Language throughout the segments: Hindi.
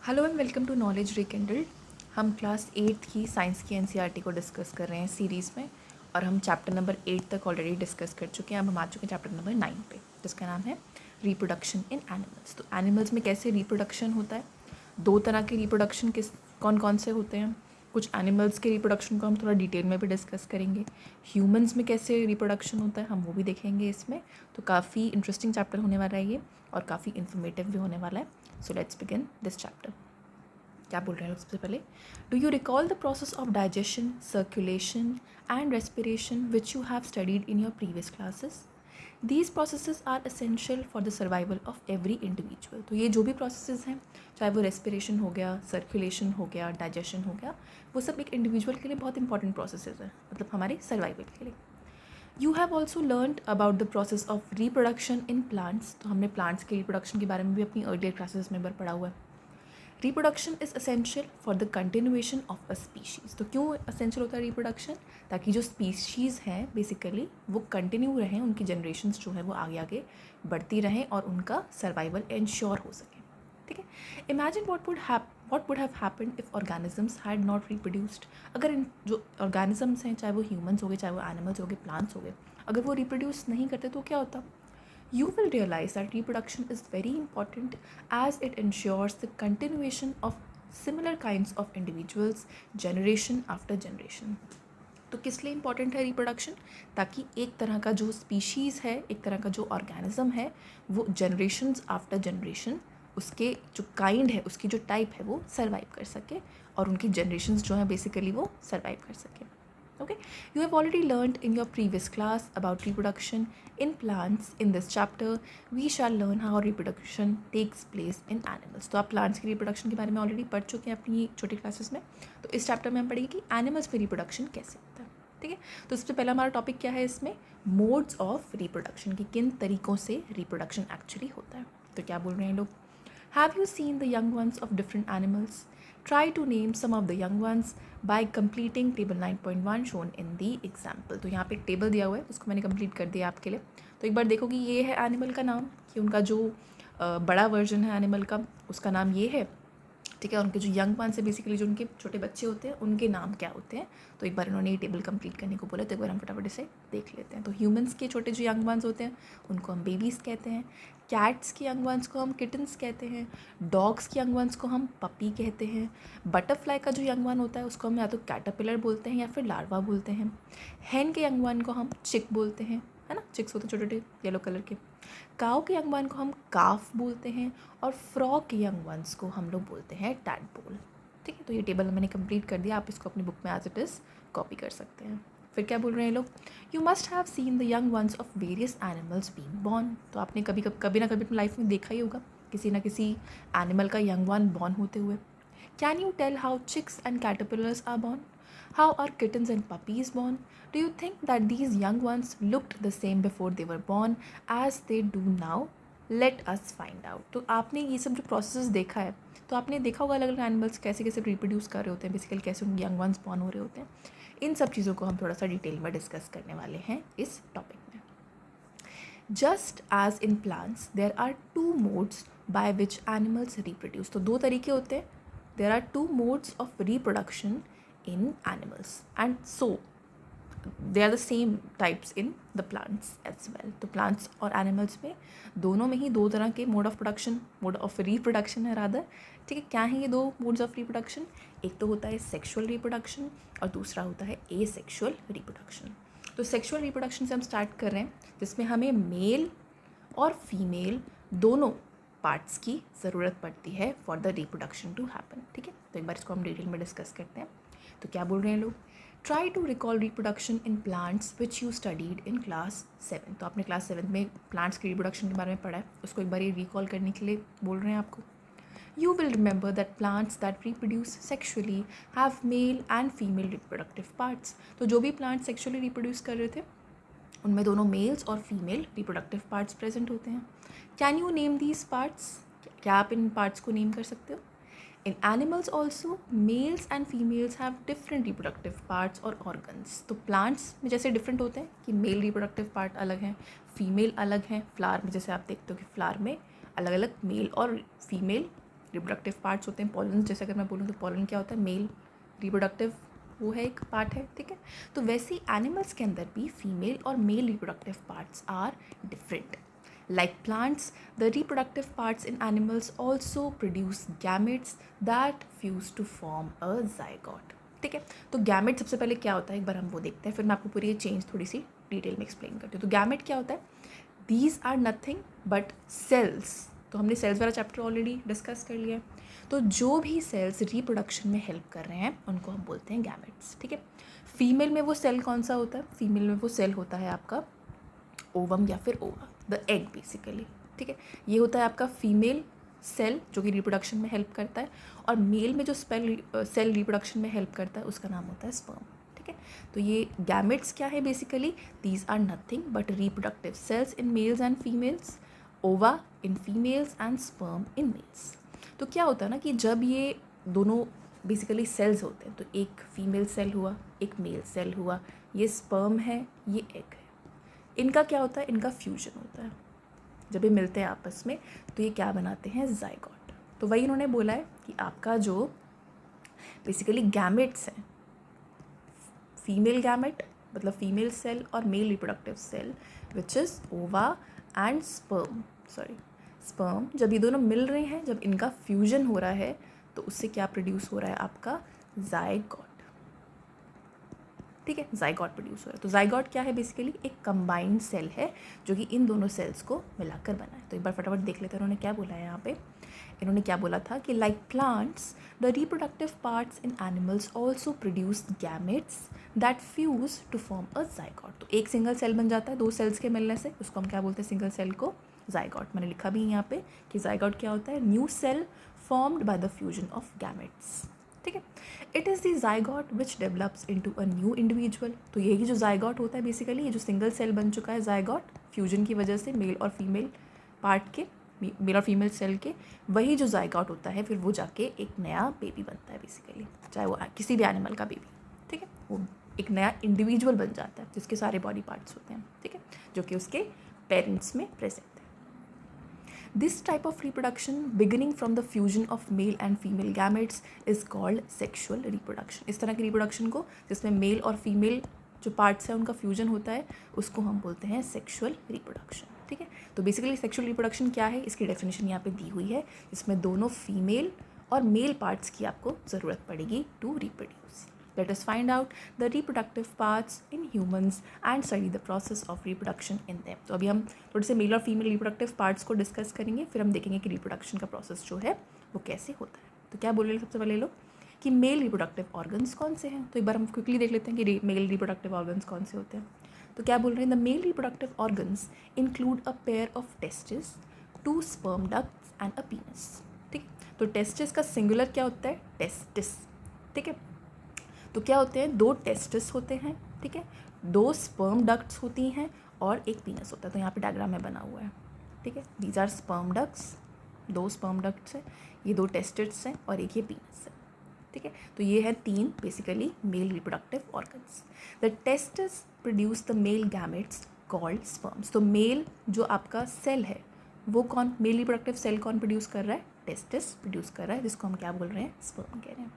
Hello and welcome to knowledge rekindled. हम क्लास 8 की साइंस की एनसीईआरटी को डिस्कस कर रहे हैं सीरीज़ में, और हम चैप्टर नंबर 8 तक ऑलरेडी डिस्कस कर चुके हैं। अब हम आ चुके हैं चैप्टर नंबर 9 पे, जिसका नाम है रिप्रोडक्शन इन एनिमल्स। तो एनिमल्स में कैसे रिप्रोडक्शन होता है, दो तरह के रिप्रोडक्शन कौन कौन से होते हैं। कुछ एनिमल्स के रिप्रोडक्शन को हम थोड़ा डिटेल में भी डिस्कस करेंगे। ह्यूमंस में कैसे रिप्रोडक्शन होता है हम वो भी देखेंगे इसमें। तो काफ़ी इंटरेस्टिंग चैप्टर होने वाला है ये, और काफ़ी इन्फॉर्मेटिव भी होने वाला है। So let's begin this chapter. क्या बोल रहे हैं लोग सबसे पहले? Do you recall the process of digestion, circulation and respiration which you have studied in your previous classes? These processes are essential for the survival of every individual. तो ये जो भी प्रोसेसेस हैं, चाहे वो रेस्पिरेशन हो गया, सर्कुलेशन हो गया, डाइजेशन हो गया, वो सब एक इंडिविजुअल के लिए बहुत इंपॉर्टेंट प्रोसेसेस हैं, मतलब हमारे सर्वाइवल के लिए। You have also learned about the process of reproduction in plants. तो हमने प्लांट्स के रिप्रोडक्शन के बारे में भी अपनी अर्लियर क्लासेस में बार पढ़ा हुआ है। Reproduction is essential for the continuation of a species. तो क्यों असेंशियल होता है रिप्रोडक्शन? ताकि जो स्पीशीज़ हैं बेसिकली वो कंटिन्यू रहें, उनकी जनरेशन्स जो है वो आगे आगे बढ़ती रहें और उनका सर्वाइवल इंश्योर हो सके। ठीक है। Imagine what would have happened if organisms had not reproduced. अगर इन जो ऑर्गेनिजम्स हैं, चाहे वो ह्यूमन्स हो गए, चाहे वो एनिमल्स हो गए, प्लांट्स हो गए, अगर वो रिप्रोड्यूस नहीं करते तो क्या होता? You will realize that reproduction is very important as it ensures the continuation of similar kinds of individuals generation after generation. तो किस लिए इम्पॉर्टेंट है रिप्रोडक्शन? ताकि एक तरह का जो स्पीशीज़ है, एक तरह का जो ऑर्गेनिज्म है, वो जनरेशन्स आफ्टर जनरेशन उसके जो काइंड है, उसकी जो टाइप है, वो सर्वाइव कर सके, और उनकी जनरेशन्स जो है बेसिकली वो सर्वाइव कर सके। Okay, you have already learned in your previous class about reproduction in plants. In this chapter we shall learn how reproduction takes place in animals. तो आप प्लांट्स की रिप्रोडक्शन के बारे में ऑलरेडी पढ़ चुके हैं अपनी छोटी क्लासेस में। तो इस चैप्टर में हम पढ़ेंगे कि एनिमल्स में रिप्रोडक्शन कैसे होता है। ठीक है। तो सबसे पहला हमारा टॉपिक क्या है इसमें? मोड्स ऑफ रिप्रोडक्शन, की किन तरीक़ों से रिप्रोडक्शन एक्चुअली होता है। तो क्या बोल रहे हैं लोग? Have you seen the young ones of different animals? Try to name some of the young ones by completing table 9.1 shown in the example. तो यहाँ पे एक टेबल दिया हुआ है, उसको मैंने कंप्लीट कर दिया आपके लिए। तो एक बार देखो कि ये है एनिमल का नाम, कि उनका जो बड़ा वर्जन है एनिमल का, उसका नाम ये है। ठीक है। उनके जो यंग वंस है, बेसिकली जो उनके छोटे बच्चे होते हैं, उनके नाम क्या होते हैं। तो एक बार इन्होंने ये टेबल कंप्लीट करने को बोला, तो एक बार हम फटाफट इसे देख लेते हैं। तो ह्यूमंस के छोटे जो यंग वंस होते हैं उनको हम बेबीज़ कहते हैं। कैट्स के यंग वंस को हम किटन्स कहते हैं। डॉग्स के यंग वंस को हम पपी कहते हैं। बटरफ्लाई का जो यंग वन होता है उसको हम या तो कैटरपिलर बोलते हैं या फिर लार्वा बोलते हैं। हैन के यंग वन को हम चिक बोलते हैं, है ना, चिक्स होते हैं छोटे छोटे येलो कलर के। काऊ के यंग वन को हम काफ बोलते हैं, और फ्रॉग के यंग वंस को हम लोग बोलते हैं टैडपोल। ठीक है। तो ये टेबल मैंने कंप्लीट कर दिया, आप इसको अपनी बुक में एज इट इज़ कॉपी कर सकते हैं। फिर क्या बोल रहे हैं लोग? You must have seen the young ones of various animals being born. तो आपने कभी ना कभी अपनी लाइफ में देखा ही होगा किसी ना किसी एनिमल का यंग वन बॉर्न होते हुए। Can you tell how chicks and caterpillars are born? How are kittens and puppies born? Do you think that these young ones looked the same before they were born as they do now? Let us find out. तो आपने ये सब जो प्रोसेस देखा है, तो आपने देखा होगा अलग अलग एनिमल्स कैसे कैसे रिप्रोड्यूस कर रहे होते हैं, बेसिकली कैसे उनके यंग वंस बॉर्न हो रहे होते हैं। इन सब चीज़ों को हम थोड़ा सा डिटेल में डिस्कस करने वाले हैं इस टॉपिक में। Just as in plants there are two modes by which animals reproduce. तो दो तरीके होते हैं। There are two modes of reproduction in animals, and so they are the same types in the plants as well. तो plants और animals में दोनों में ही दो तरह के मोड ऑफ रिप्रोडक्शन है रादर। ठीक है। क्या है ये दो मोड्स ऑफ रिप्रोडक्शन? एक तो होता है सेक्शुअल रिप्रोडक्शन और दूसरा होता है एसेक्शुअल रिप्रोडक्शन। तो सेक्शुअल रिप्रोडक्शन से हम स्टार्ट कर रहे हैं, जिसमें हमें मेल और फीमेल दोनों पार्ट्स की ज़रूरत पड़ती है for the reproduction to happen. ठीक है। तो एक बार इसको हम डिटेल में डिस्कस करते हैं। तो क्या बोल रहे हैं लोग? Try to recall reproduction in plants which you studied in class 7। तो आपने क्लास 7 में प्लांट्स की रिप्रोडक्शन के बारे में पढ़ा है, उसको एक बार ये रिकॉल करने के लिए बोल रहे हैं आपको। You will remember that plants that reproduce sexually have male and female reproductive parts. तो जो भी प्लांट्स सेक्शुअली रिप्रोड्यूस कर रहे थे उनमें दोनों मेल्स और फीमेल रिप्रोडक्टिव पार्ट्स प्रेजेंट होते हैं। Can you name these parts? क्या आप इन पार्ट्स को नेम कर सकते हो? In animals also, males and females have different reproductive parts or organs. तो plants में जैसे different होते हैं कि male reproductive part अलग हैं, female अलग हैं। flower में जैसे आप देखते हो कि flower में अलग अलग male और female रिप्रोडक्टिव पार्ट्स होते हैं। पॉलन, जैसे अगर मैं बोलूँ तो पॉलन क्या होता है, मेल रिप्रोडक्टिव वो है एक पार्ट है, ठीक है। तो वैसे ही एनिमल्स के अंदर भी फीमेल और male reproductive parts are different. Like plants, the reproductive parts in animals also produce gametes that fuse to form a zygote, ठीक है। तो गैमेट सबसे पहले क्या होता है एक बार हम वो देखते हैं, फिर मैं आपको पूरी ये चेंज थोड़ी सी डिटेल में एक्सप्लेन करती हूँ। तो गैमेट क्या होता है, these are nothing but cells. तो हमने सेल्स वाला चैप्टर ऑलरेडी डिस्कस कर लिया है। तो जो भी सेल्स रिप्रोडक्शन में हेल्प कर रहे हैं उनको हम बोलते हैं गैमेट्स, ठीक है। फीमेल में वो सेल कौन सा होता है, फीमेल में वो सेल होता है आपका ओवम या फिर ओवा, द एग बेसिकली, ठीक है। ये होता है आपका फीमेल सेल जो कि रिप्रोडक्शन में हेल्प करता है, और मेल में जो सेल रिप्रोडक्शन में हेल्प करता है उसका नाम होता है स्पर्म, ठीक है। तो ये गैमेट्स क्या है basically, these are nothing but reproductive cells in males and females, ova in females and sperm in males. तो क्या होता है ना कि जब ये दोनों बेसिकली सेल्स होते हैं, तो एक फीमेल सेल हुआ, एक मेल सेल हुआ, ये स्पर्म है, ये एग है, इनका क्या होता है, इनका फ्यूजन होता है। जब ये मिलते हैं आपस में तो ये क्या बनाते हैं, जाइगोट। तो वही इन्होंने बोला है कि आपका जो बेसिकली गैमेट्स हैं, फीमेल गैमेट मतलब फीमेल सेल और male reproductive cell which is ova and sperm, जब ये दोनों मिल रहे हैं, जब इनका फ्यूजन हो रहा है तो उससे क्या प्रोड्यूस हो रहा है, आपका जाइगोट, ठीक है। जाइगोट प्रोड्यूस हो रहा है। तो जाइगोट क्या है, बेसिकली एक कंबाइंड सेल है जो कि इन दोनों सेल्स को मिलाकर बना है। तो एक बार फटाफट देख लेते हैं उन्होंने क्या बोला है यहाँ पे। इन्होंने क्या बोला था कि like plants the reproductive parts in animals also produce gametes that fuse to form a zygote. तो एक सिंगल सेल बन जाता है दो सेल्स के मिलने से, उसको हम क्या बोलते हैं, सिंगल सेल को जाइगोट। मैंने लिखा भी यहाँ पे कि जाइगोट क्या होता है, new cell formed by the fusion of gametes, ठीक है। It is the zygote which develops into a new individual. तो यही जो जाइगोट होता है बेसिकली, ये जो सिंगल सेल बन चुका है जाइगोट फ्यूजन की वजह से मेल और फीमेल पार्ट के, मेल और फीमेल सेल के, वही जो जाइगोट होता है फिर वो जाके एक नया बेबी बनता है बेसिकली, चाहे वो किसी भी एनिमल का बेबी, ठीक है। वो एक नया इंडिविजुअल बन जाता है जिसके सारे बॉडी पार्ट्स होते हैं, ठीक है, जो कि उसके पेरेंट्स में प्रेजेंट है। This type of reproduction beginning from the fusion of male and female gametes is called sexual reproduction। इस तरह की रिप्रोडक्शन को जिसमें मेल और फीमेल जो पार्ट्स है उनका फ्यूजन होता है उसको हम बोलते हैं सेक्सुअल रिप्रोडक्शन, ठीक है। तो बेसिकली सेक्सुअल रिप्रोडक्शन क्या है, इसकी डेफिनेशन यहाँ पे दी हुई है, इसमें दोनों फीमेल और मेल पार्ट्स की आपको ज़रूरत पड़ेगी to reproduce. Let us find out the reproductive parts in humans and study the process of reproduction in them। तो अभी हम थोड़े से मेल और फीमेल रिप्रोडक्टिव पार्ट्स को डिस्कस करेंगे, फिर हम देखेंगे कि रिप्रोडक्शन का प्रोसेस जो है वो कैसे होता है। तो क्या बोल रहे हैं सबसे पहले लोग कि मेल रिप्रोडक्टिव ऑर्गन्स कौन से हैं। तो एक बार हम क्विकली देख लेते हैं कि मेल रिप्रोडक्टिव ऑर्गन्स कौन से होते हैं। तो क्या बोल रहे हैं, the male reproductive organs include a pair of testis, 2 sperm ducts and अ पीनस, ठीक है। तो टेस्टिस का सिंगुलर क्या होता है, टेस्टिस, ठीक है। तो क्या होते हैं, 2 टेस्टिस होते हैं, ठीक है, 2 स्पर्म डक्ट्स होती हैं और एक पीनस होता है। तो यहाँ पे डायग्राम में बना हुआ है, ठीक है। These are sperm ducts, 2 sperm ducts हैं, ये 2 टेस्टिस हैं और एक ये पीनस है, ठीक है। तो ये है 3 basically male reproductive organs. The testis produce the male gametes called sperms. तो मेल जो आपका सेल है वो कौन, मेल रिप्रोडक्टिव सेल कौन प्रोड्यूस कर रहा है, टेस्टिस प्रोड्यूस कर रहा है, जिसको हम क्या बोल रहे हैं, स्पर्म कह रहे हैं।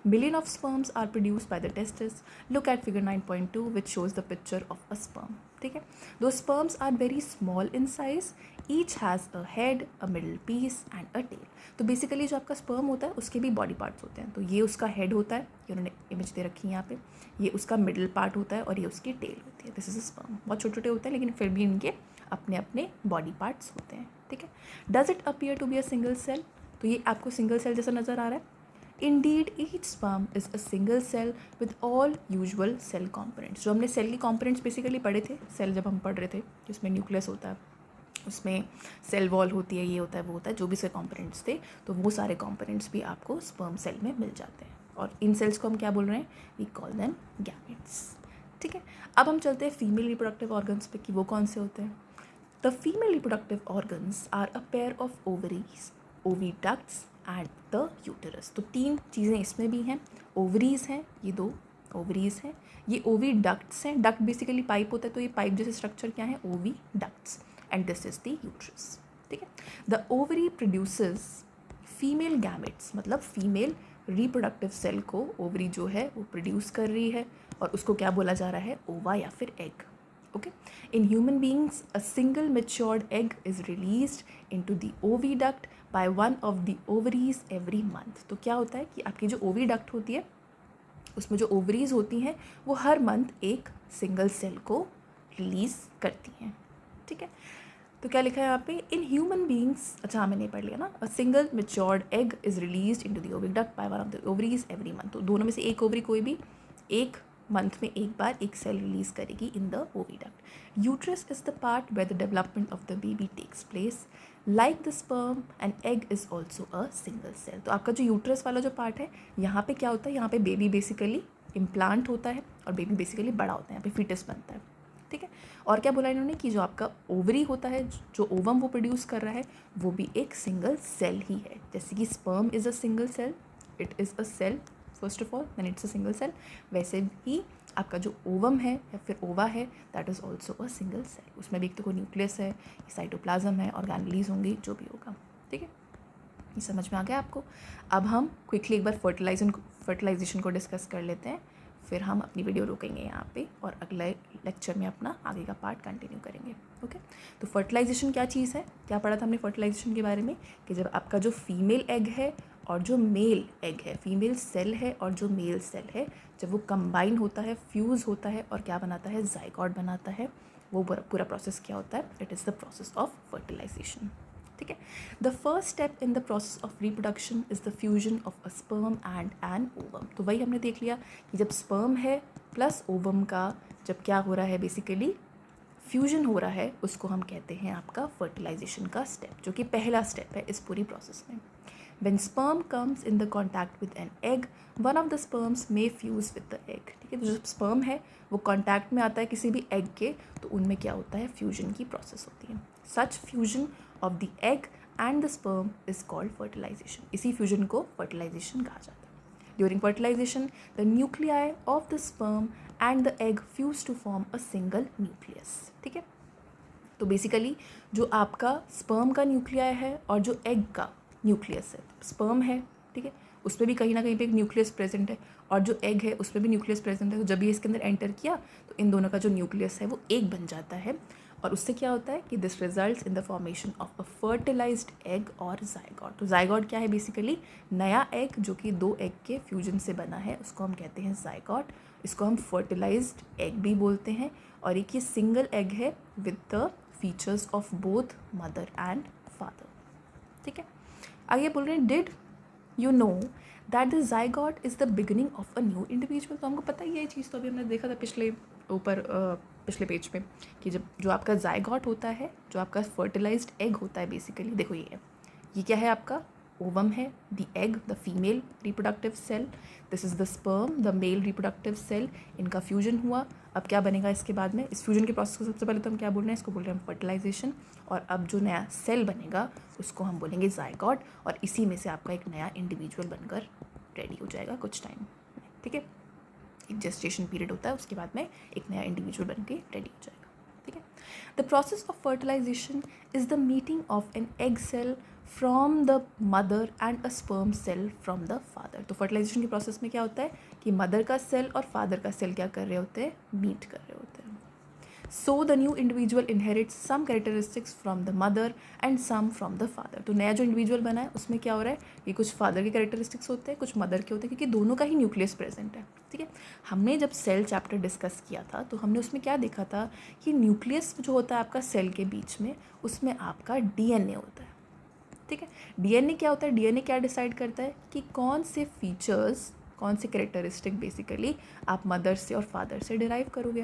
Million of sperms are produced by the testis. Look at figure 9.2 which shows the picture of a sperm, ठीक है। Those sperms are very small in size. Each has a head, a middle piece and a tail. तो बेसिकली जो आपका स्पर्म होता है उसके भी बॉडी पार्ट्स होते हैं। तो ये उसका हेड होता है, ये उन्होंने इमेज दे रखी है यहाँ पे, ये उसका मिडिल पार्ट होता है और ये उसकी टेल होती है। This is a sperm. बहुत छोटे छोटे होते हैं लेकिन फिर भी इनके अपने अपने बॉडी पार्ट्स होते हैं, ठीक है। Does it appear to be a single cell. तो ये आपको सिंगल सेल जैसा नज़र आ रहा है। Indeed, each sperm is a single cell with all usual cell components। जो हमने सेल के components बेसिकली पढ़े थे, सेल जब हम पढ़ रहे थे जिसमें न्यूक्लियस होता है, उसमें सेल वॉल होती है, ये होता है वो होता है, जो भी से components थे, तो वो सारे components भी आपको sperm cell में मिल जाते हैं। और इन सेल्स को हम क्या बोल रहे हैं, we call them gametes, ठीक है। अब हम चलते हैं फीमेल रिप्रोडक्टिव ऑर्गन्स पे कि वो कौन से होते हैं। The female reproductive organs are a pair of ovaries, oviducts and the uterus. तो 3 चीज़ें इसमें भी हैं, ओवरीज हैं, ये 2 ओवरीज हैं, ये ओविडक्ट्स हैं। डक्ट बेसिकली पाइप होता है, तो ये पाइप जैसे स्ट्रक्चर क्या है, oviducts, and this is the uterus, ठीक है। The ovary produces female gametes मतलब फीमेल रिप्रोडक्टिव सेल को ओवरी जो है वो प्रोड्यूस कर रही है और उसको क्या बोला जा रहा है, ओवा या फिर egg. Okay. In human beings a single matured egg is released into the oviduct by one of the ovaries every month. तो क्या होता है कि आपकी जो ओविडक्ट होती है उसमें जो ओवरीज होती हैं वो हर मंथ एक सिंगल सेल को रिलीज़ करती हैं. ठीक है. तो क्या लिखा है यहाँ पे, इन ह्यूमन बींग्स, अच्छा हाँ मैंने पढ़ लिया ना, a single matured egg is released into the oviduct by one of the ovaries every month. तो दोनों में से एक ओवरी कोई भी एक मंथ में एक बार एक सेल रिलीज करेगी in the oviduct. Uterus is the part where the development of the baby takes place. Like the sperm and egg is also a single cell. तो आपका जो यूट्रस वाला जो पार्ट है यहाँ पे क्या होता है, यहाँ पे बेबी बेसिकली इम्प्लांट होता है और बेबी बेसिकली बड़ा होता है, यहाँ पे फीटस बनता है. ठीक है. और क्या बोला इन्होंने कि जो आपका ओवरी होता है, जो ओवम वो प्रोड्यूस कर रहा है, वो भी एक सिंगल सेल ही है. जैसे कि sperm is a single cell, it is a cell first of all, then it's a single cell. वैसे ही आपका जो ओवम है या फिर ओवा है, that is also a single cell. उसमें भी एक तो कोई न्यूक्लियस है, साइटोप्लाज्म है, ऑर्गेनेलीज होंगी, जो भी होगा. ठीक है, ये समझ में आ गया आपको. अब हम क्विकली एक बार फर्टिलाइजेशन को डिस्कस कर लेते हैं, फिर हम अपनी वीडियो रोकेंगे यहाँ पे और अगले लेक्चर में अपना आगे का पार्ट कंटिन्यू करेंगे. ओके. तो फर्टिलाइजेशन क्या चीज़ है, क्या पढ़ा था हमने फर्टिलाइजेशन के बारे में, कि जब आपका जो फीमेल एग है और जो मेल एग है, फीमेल सेल है और जो मेल सेल है, जब वो कंबाइन होता है, फ्यूज़ होता है और क्या बनाता है, जाइगोट बनाता है, वो पूरा प्रोसेस क्या होता है, it is the process of fertilization. ठीक है. The first step in the process of reproduction is the fusion of a sperm and an ovum. तो वही हमने देख लिया कि जब स्पर्म है प्लस ओवम का जब क्या हो रहा है, बेसिकली फ्यूजन हो रहा है, उसको हम कहते हैं आपका फर्टिलाइजेशन का स्टेप, जो कि पहला स्टेप है इस पूरी प्रोसेस में. When sperm comes in the contact with an egg, one of the sperms may fuse with the egg. ठीक है. तो जब स्पर्म है वो कॉन्टैक्ट में आता है किसी भी एग के, तो उनमें क्या होता है, फ्यूजन की प्रोसेस होती है. Such fusion of the egg and the sperm is called fertilisation. इसी फ्यूजन को फर्टिलाइजेशन कहा जाता है. During fertilisation the nuclei of the sperm and the egg fuse to form a single nucleus. ठीक है. तो बेसिकली जो आपका स्पर्म का न्यूक्लियाई है और जो एग का न्यूक्लियस है, स्पर्म है, ठीक है, उसमें भी कहीं ना कहीं पे एक न्यूक्लियस प्रेजेंट है, और जो एग है उसमें भी न्यूक्लियस प्रेजेंट है. तो जब ये इसके अंदर एंटर किया तो इन दोनों का जो न्यूक्लियस है वो एक बन जाता है, और उससे क्या होता है कि this results in the formation of a fertilized egg और जाइगोट. तो जाइगोट क्या है, बेसिकली नया एग जो कि दो एग के फ्यूजन से बना है, उसको हम कहते हैं जाइगोट. इसको हम फर्टिलाइज्ड एग भी बोलते हैं. और एक ये सिंगल एग है with the features of both mother and father. ठीक है. आगे बोल रहे हैं, did you know that the zygote is the beginning of a new individual. तो हमको पता ही है ये चीज़, तो अभी हमने देखा था पिछले पेज पे, कि जब जो आपका जाइगोट होता है, जो आपका फर्टिलाइज्ड एग होता है, बेसिकली देखो ये क्या है, आपका ओवम है, the egg the female reproductive cell, this is the sperm the male reproductive cell. इनका फ्यूजन हुआ. अब क्या बनेगा इसके बाद में, इस फ्यूजन के प्रोसेस को सबसे पहले तो हम क्या बोल रहे हैं, इसको बोल रहे हैं हम फर्टिलाइजेशन. और अब जो नया सेल बनेगा उसको हम बोलेंगे जाइगोट, और इसी में से आपका एक नया इंडिविजुअल बनकर रेडी हो जाएगा कुछ टाइम. ठीक है. एक जेस्टेशन पीरियड होता है, उसके बाद में एक नया इंडिविजुअल बन के रेडी हो जाएगा. ठीक है. The process of fertilization is the meeting of an egg cell from the mother and a sperm cell from the father. तो फर्टिलाइजेशन के प्रोसेस में क्या होता है कि मदर का सेल और फादर का सेल क्या कर रहे होते हैं, मीट कर रहे होते हैं. So the new individual inherits some characteristics from the mother and some from the father. तो नया जो इंडिविजुअल बना है उसमें क्या हो रहा है, ये कुछ फादर के कैरेक्टरिस्टिक्स होते हैं, कुछ मदर के होते हैं, क्योंकि दोनों का ही न्यूक्लियस प्रेजेंट है. ठीक है. हमने जब सेल चैप्टर डिस्कस किया था तो हमने उसमें क्या देखा था कि न्यूक्लियस जो होता है आपका सेल के बीच में, उसमें आपका डीएनए होता है. ठीक है. डीएनए क्या होता है, डीएनए क्या डिसाइड करता है कि कौन से फीचर्स, कौन से कैरेक्टरिस्टिक बेसिकली आप मदर से और फादर से डिराइव करोगे,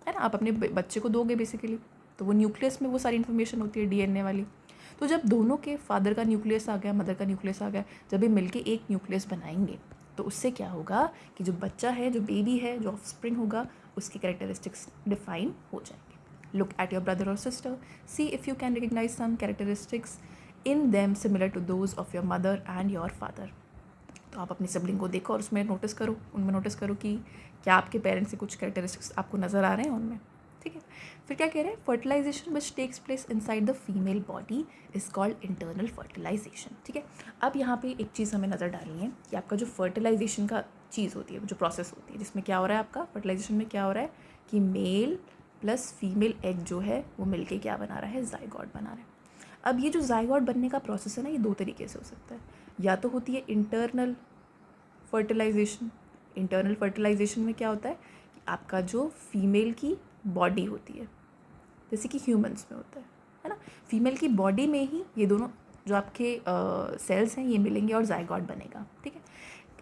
है ना, आप अपने बच्चे को दोगे बेसिकली. तो वो न्यूक्लियस में वो सारी इन्फॉर्मेशन होती है डीएनए वाली. तो जब दोनों के फादर का न्यूक्लियस आ गया, मदर का न्यूक्लियस आ गया, जब ये मिलके एक न्यूक्लियस बनाएंगे तो उससे क्या होगा कि जो बच्चा है, जो बेबी है, जो ऑफस्प्रिंग होगा, उसकी कैरेक्टरिस्टिक्स डिफाइन हो जाएंगे. लुक एट योर ब्रदर और sister, see if you can recognize some characteristics in them similar to those of your mother and your father. तो आप अपनी सिबलिंग को देखो और उसमें नोटिस करो, उनमें नोटिस करो कि क्या आपके पेरेंट्स से कुछ कैरेक्टरिस्टिक्स आपको नज़र आ रहे हैं उनमें. ठीक है। फिर क्या कह रहे हैं, fertilization which takes place inside the female body is called internal fertilization. ठीक है, अब यहाँ पे एक चीज़ हमें नज़र डालनी है कि आपका जो फर्टिलाइजेशन का चीज़ होती है, जो प्रोसेस होती है, जिसमें क्या हो रहा है, आपका फर्टिलाइजेशन में क्या हो रहा है कि मेल प्लस फीमेल एग जो है वो मिलके क्या बना रहा है, जाइगोट बना रहा है। अब ये जो जाइगोट बनने का प्रोसेस है ना, ये दो तरीके से हो सकता है। या तो होती है इंटरनल फर्टिलाइजेशन। इंटरनल फर्टिलाइजेशन में क्या होता है कि आपका जो फीमेल की बॉडी होती है, जैसे कि ह्यूमंस में होता है ना, फीमेल की बॉडी में ही ये दोनों जो आपके सेल्स हैं ये मिलेंगे और जाइगोट बनेगा। ठीक है।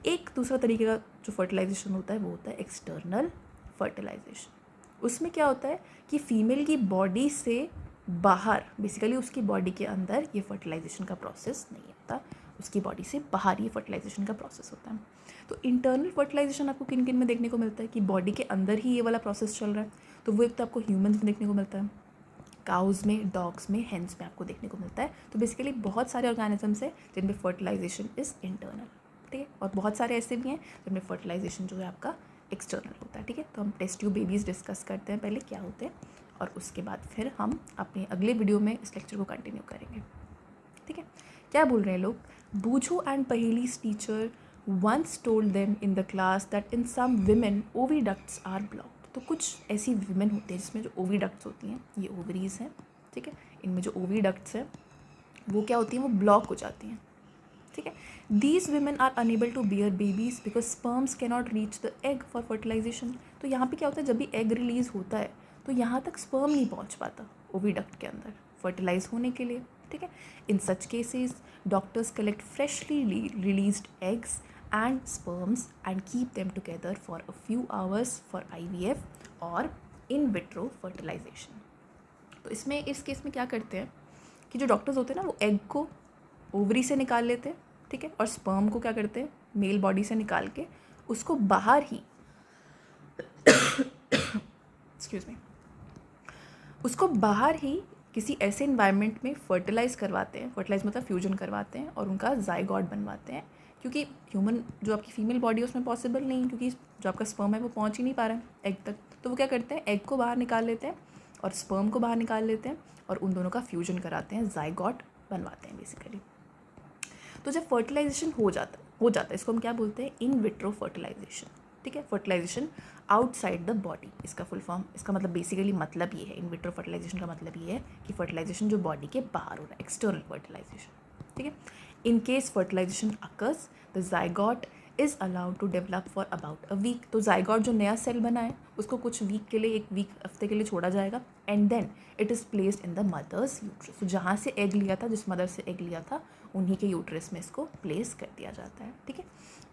एक दूसरा तरीके का जो फर्टिलाइजेशन होता है वो होता है एक्सटर्नल फर्टिलाइजेशन। उसमें क्या होता है कि फीमेल की बॉडी से बाहर, बेसिकली उसकी बॉडी के अंदर ये फर्टिलाइजेशन का प्रोसेस नहीं होता, उसकी बॉडी से बाहर ये फर्टिलाइजेशन का प्रोसेस होता है। तो इंटरनल फर्टिलाइजेशन आपको किन किन में देखने को मिलता है कि बॉडी के अंदर ही ये वाला प्रोसेस चल रहा है, तो वो एक तो आपको ह्यूमंस में देखने को मिलता है, काउज में, डॉग्स में, हेंस में आपको देखने को मिलता है। तो बेसिकली बहुत सारे ऑर्गेनिजम्स हैं जिनमें फर्टिलाइजेशन इज़ इंटरनल। ठीक है, और बहुत सारे ऐसे भी हैं जिनमें फर्टिलाइजेशन जो है आपका एक्सटर्नल होता है। ठीक है, तो हम टेस्ट ट्यूब बेबीज़ डिस्कस करते हैं पहले क्या होते हैं, और उसके बाद फिर हम अपने अगले वीडियो में इस लेक्चर को कंटिन्यू करेंगे। ठीक है, क्या बोल रहे हैं लोग, बूझू एंड पहेली's teacher once told them in the class that in some women oviducts are blocked. तो कुछ ऐसी विमेन होती है जिसमें जो ओविडक्ट्स होती हैं, ये ओवरीज हैं। ठीक है, इनमें जो ओविडक्ट्स हैं वो क्या होती हैं, वो ब्लॉक हो जाती हैं। ठीक है, these women are unable to bear babies because sperms cannot reach the egg for fertilization. तो यहाँ पे क्या होता है, जब भी एग रिलीज होता है तो यहाँ तक स्पर्म नहीं पहुँच पाता ओविडक्ट के अंदर फर्टिलाइज होने के लिए। ठीक है, in such cases doctors collect freshly released eggs and sperms and keep them together for a few hours for IVF और in vitro fertilization। तो इसमें इस केस में क्या करते हैं कि जो डॉक्टर्स होते हैं ना, वो एग को ओवरी से निकाल लेते हैं। ठीक है, और स्पर्म को क्या करते हैं, मेल बॉडी से निकाल के उसको बाहर ही एक्सक्यूज मी, उसको बाहर ही किसी ऐसे इन्वायरमेंट में फर्टिलाइज करवाते हैं, फर्टिलाइज मतलब फ्यूजन करवाते हैं और उनका जाइगोट बनवाते हैं। क्योंकि ह्यूमन जो आपकी फीमेल बॉडी है उसमें पॉसिबल नहीं, क्योंकि जो आपका स्पर्म है वो पहुंच ही नहीं पा रहा है एग तक। तो वो क्या करते हैं, एग को बाहर निकाल लेते हैं और स्पर्म को बाहर निकाल लेते हैं और उन दोनों का फ्यूजन कराते हैं, जाइगोट बनवाते हैं बेसिकली। तो जब फर्टिलाइजेशन हो जाता है इसको हम क्या बोलते हैं, इन विट्रो फर्टिलाइजेशन। ठीक है, फर्टिलाइजेशन आउटसाइड द बॉडी, इसका फुल फॉर्म, इसका मतलब बेसिकली मतलब ये है, इन विट्रो फर्टिलाइजेशन का मतलब ये है कि फर्टिलाइजेशन जो बॉडी के बाहर हो रहा है, एक्सटर्नल फर्टिलाइजेशन। ठीक है, in case fertilization occurs the zygote is allowed to develop for about a week. तो जाइगोट जो नया सेल बना है उसको कुछ वीक के लिए, एक वीक हफ्ते के लिए छोड़ा जाएगा and then it is placed in the mother's uterus. तो जहाँ से एग लिया था, जिस मदर से एग लिया था, उन्हीं के यूट्रस में इसको प्लेस कर दिया जाता है। ठीक है,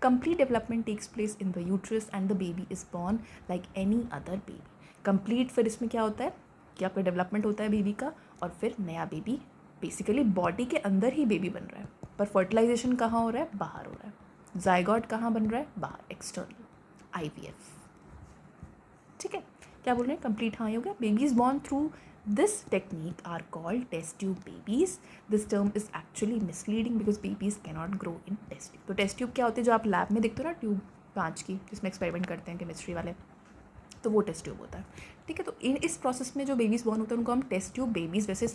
complete development takes place in the uterus and the baby is born like any other baby. Complete फिर इसमें क्या होता है कि आपका डेवलपमेंट होता है बेबी का, और फिर नया बेबी, बेसिकली बॉडी के अंदर ही बेबी बन रहा है, पर फर्टिलाइजेशन कहाँ हो रहा है, बाहर हो रहा है। जाइगोट कहाँ बन रहा है, बाहर, एक्सटर्नल, IVF। ठीक है, क्या बोल रहे हैं, कंप्लीट हाँ ही हो गया। Babies born through this technique are called test tube babies. This term is actually misleading because babies cannot grow in test tube. तो टेस्ट ट्यूब क्या होती है, जो आप लैब में देखते हो ना, ट्यूब कांच की जिसमें एक्सपेरिमेंट करते हैं केमिस्ट्री वाले, तो वो टेस्ट ट्यूब होता है। ठीक है, तो इस प्रोसेस में जो बेबीज़ बॉर्न होते हैं उनको हम टेस्ट ट्यूब बेबीज़, वैसे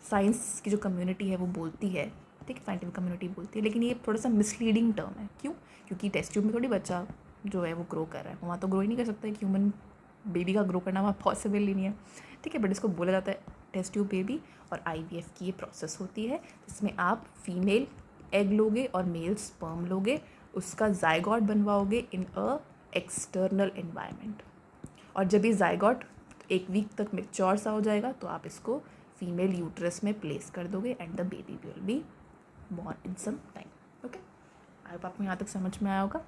साइंस की जो कम्युनिटी है वो बोलती है, ठीक है, साइंटिफिक कम्युनिटी बोलती है, लेकिन ये थोड़ा सा मिसलीडिंग टर्म है। क्यों, क्योंकि टेस्ट ट्यूब में थोड़ी बच्चा जो है वो ग्रो कर रहा है, वहाँ तो ग्रो ही नहीं कर सकता है, ह्यूमन बेबी का ग्रो करना वहाँ पॉसिबल ही नहीं है। ठीक है, बट इसको बोला जाता है टेस्ट ट्यूब बेबी, और IVF की ये प्रोसेस होती है जिसमें आप फीमेल एग लोगे और मेल स्पर्म लोगे, उसका जाइगोट बनवाओगे इन अ एक्सटर्नल एनवायरनमेंट, और जब ये जाइगोट एक वीक तक मैच्योर सा हो जाएगा तो आप इसको फीमेल यूट्रस में प्लेस कर दोगे and the baby will be born in some time. Okay, I hope आपको यहाँ तक समझ में आया होगा।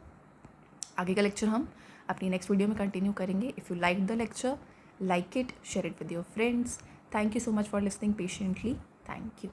आगे का लेक्चर हम अपनी नेक्स्ट वीडियो में कंटिन्यू करेंगे। If you like the lecture, like it, share it with your friends. Thank you so much for listening patiently. Thank you.